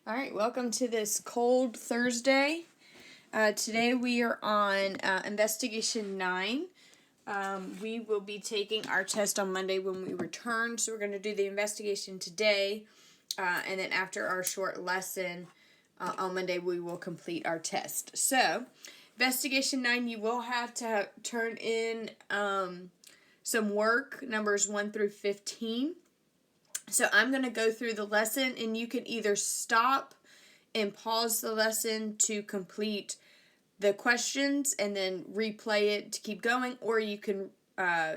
All right, welcome to this cold Thursday. Today we are on Investigation 9. We will be taking our test on Monday when we return, so we're going to do the investigation today, and then after our short lesson on Monday we will complete our test. So, Investigation 9, you will have to turn in some work, numbers 1 through 15. So I'm going to go through the lesson, and you can either stop and pause the lesson to complete the questions and then replay it to keep going, or you can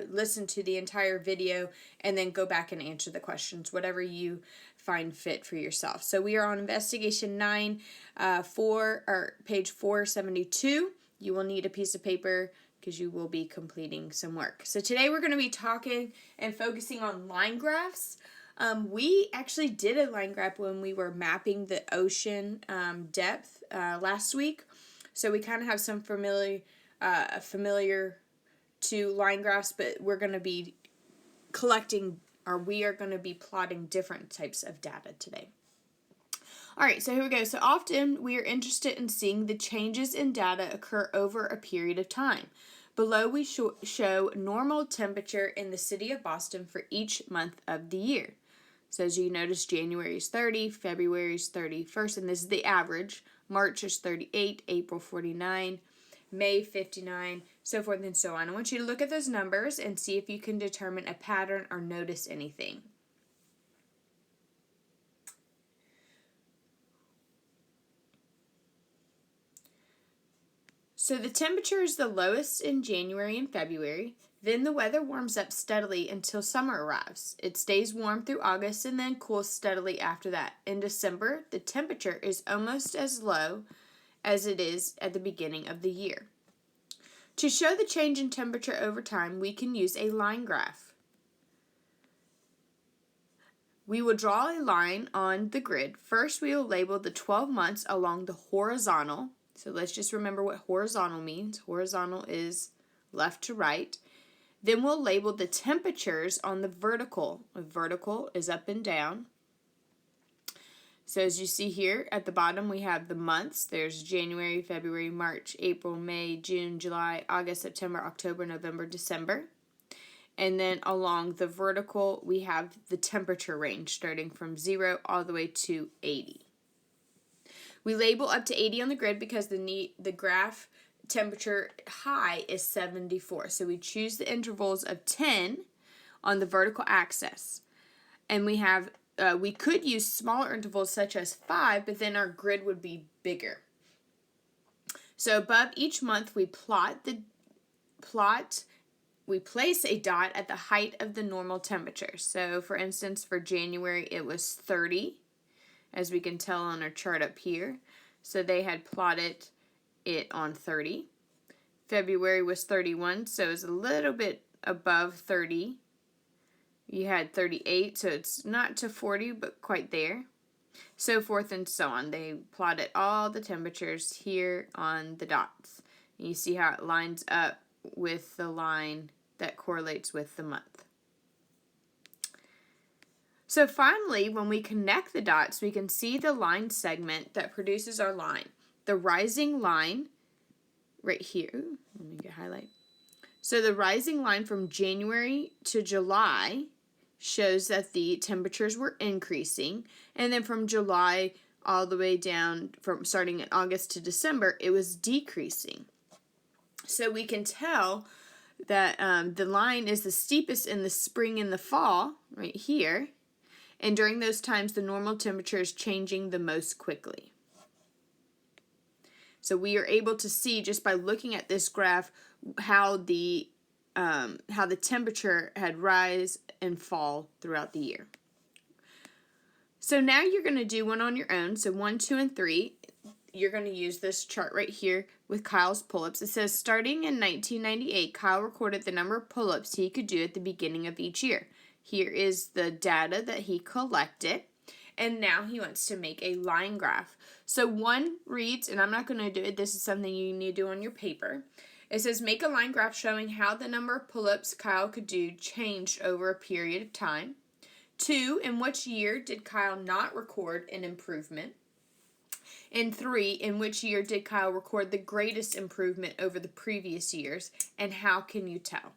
listen to the entire video and then go back and answer the questions, whatever you find fit for yourself. So we are on Investigation 9, page 472. You will need a piece of paper because you will be completing some work. So today we're going to be talking and focusing on line graphs. We actually did a line graph when we were mapping the ocean depth last week. So we kind of have some familiar to line graphs, but we're going to be we are going to be plotting different types of data today. All right, so here we go. So often we are interested in seeing the changes in data occur over a period of time. Below we show normal temperature in the city of Boston for each month of the year. So as you notice, January is 30, February is 31st, and this is the average. March is 38, April 49, May 59, so forth and so on. I want you to look at those numbers and see if you can determine a pattern or notice anything. So the temperature is the lowest in January and February. Then the weather warms up steadily until summer arrives. It stays warm through August and then cools steadily after that. In December, the temperature is almost as low as it is at the beginning of the year. To show the change in temperature over time, we can use a line graph. We will draw a line on the grid. First, we will label the 12 months along the horizontal. So let's just remember what horizontal means. Horizontal is left to right. Then we'll label the temperatures on the vertical. The vertical is up and down. So as you see here at the bottom, we have the months. There's January, February, March, April, May, June, July, August, September, October, November, December. And then along the vertical, we have the temperature range starting from 0 all the way to 80. We label up to 80 on the grid because the graph temperature high is 74. So we choose the intervals of 10 on the vertical axis. And we could use smaller intervals such as 5, but then our grid would be bigger. So above each month we we place a dot at the height of the normal temperature. So for instance, for January it was 30, as we can tell on our chart up here. So they had plotted it on 30. February was 31, so it was a little bit above 30. You had 38, so it's not to 40, but quite there. So forth and so on. They plotted all the temperatures here on the dots. And you see how it lines up with the line that correlates with the month. So finally, when we connect the dots, we can see the line segment that produces our line. The rising line right here. Let me get highlight. So the rising line from January to July shows that the temperatures were increasing, and then from July all the way down, from starting in August to December, it was decreasing. So we can tell that the line is the steepest in the spring and the fall, right here, and during those times the normal temperature is changing the most quickly. So we are able to see just by looking at this graph how the temperature had rise and fall throughout the year. So now you're going to do one on your own. So 1, 2, and 3. You're going to use this chart right here with Kyle's pull-ups. It says starting in 1998, Kyle recorded the number of pull-ups he could do at the beginning of each year. Here is the data that he collected. And now he wants to make a line graph. So 1 reads, and I'm not going to do it, this is something you need to do on your paper. It says make a line graph showing how the number of pull-ups Kyle could do changed over a period of time. 2, in which year did Kyle not record an improvement? And 3, in which year did Kyle record the greatest improvement over the previous years, and how can you tell?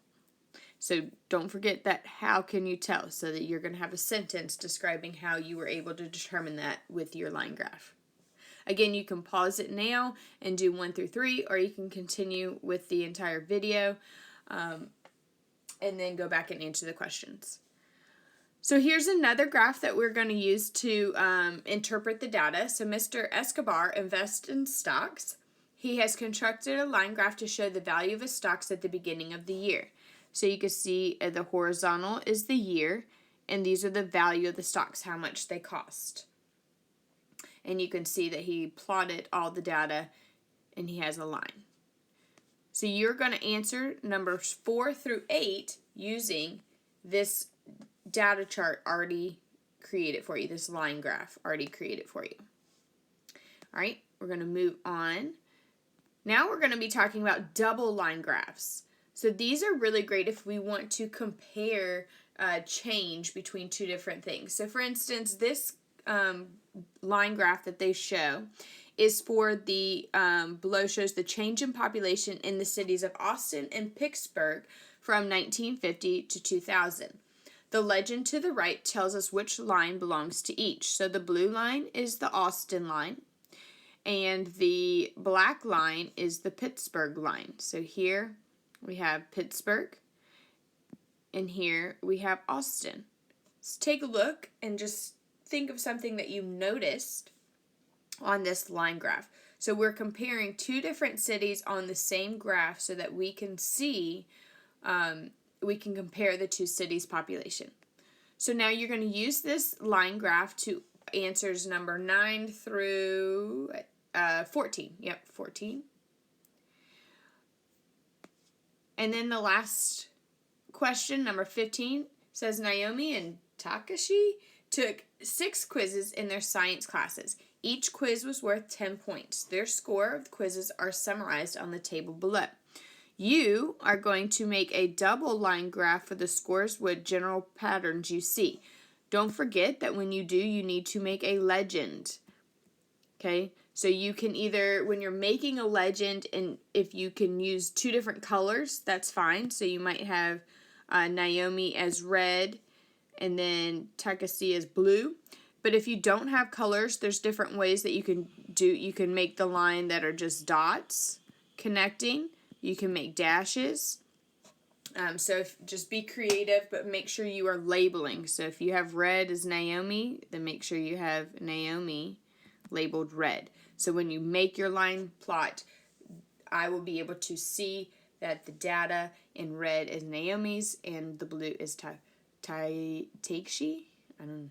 So don't forget that how can you tell, so that you're going to have a sentence describing how you were able to determine that with your line graph. Again, you can pause it now and do 1 through 3, or you can continue with the entire video and then go back and answer the questions. So here's another graph that we're going to use to interpret the data. So Mr. Escobar invests in stocks. He has constructed a line graph to show the value of his stocks at the beginning of the year. So you can see the horizontal is the year, and these are the value of the stocks, how much they cost. And you can see that he plotted all the data, and he has a line. So you're going to answer numbers 4 through 8 using this data chart already created for you, this line graph already created for you. All right, we're going to move on. Now we're going to be talking about double line graphs. So these are really great if we want to compare change between two different things. So for instance, this line graph that they show is for the, below shows the change in population in the cities of Austin and Pittsburgh from 1950 to 2000. The legend to the right tells us which line belongs to each. So the blue line is the Austin line, and the black line is the Pittsburgh line. So here we have Pittsburgh, and here we have Austin. So take a look and just think of something that you noticed on this line graph. So we're comparing two different cities on the same graph so that we can see, we can compare the two cities' population. So now you're going to use this line graph to answers number 9 through 14. Yep, 14. And then the last question, number 15, says Naomi and Takashi took 6 quizzes in their science classes. Each quiz was worth 10 points. Their score of the quizzes are summarized on the table below. You are going to make a double line graph for the scores with general patterns you see. Don't forget that when you do, you need to make a legend. Okay, so you can either, when you're making a legend, and if you can use 2 different colors, that's fine. So you might have Naomi as red and then Takashi as blue. But if you don't have colors, there's different ways that you can do. You can make the line that are just dots connecting. You can make dashes. So just be creative, but make sure you are labeling. So if you have red as Naomi, then make sure you have Naomi labeled red. So when you make your line plot, I will be able to see that the data in red is Naomi's and the blue is Takashi. I don't know.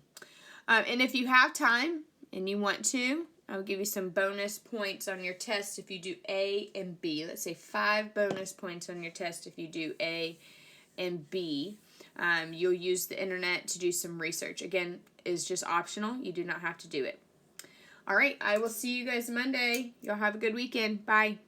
And if you have time and you want to, I'll give you some bonus points on your test if you do A and B. Let's say 5 bonus points on your test if you do A and B. You'll use the internet to do some research. Again, it's just optional. You do not have to do it. All right, I will see you guys Monday. Y'all have a good weekend. Bye.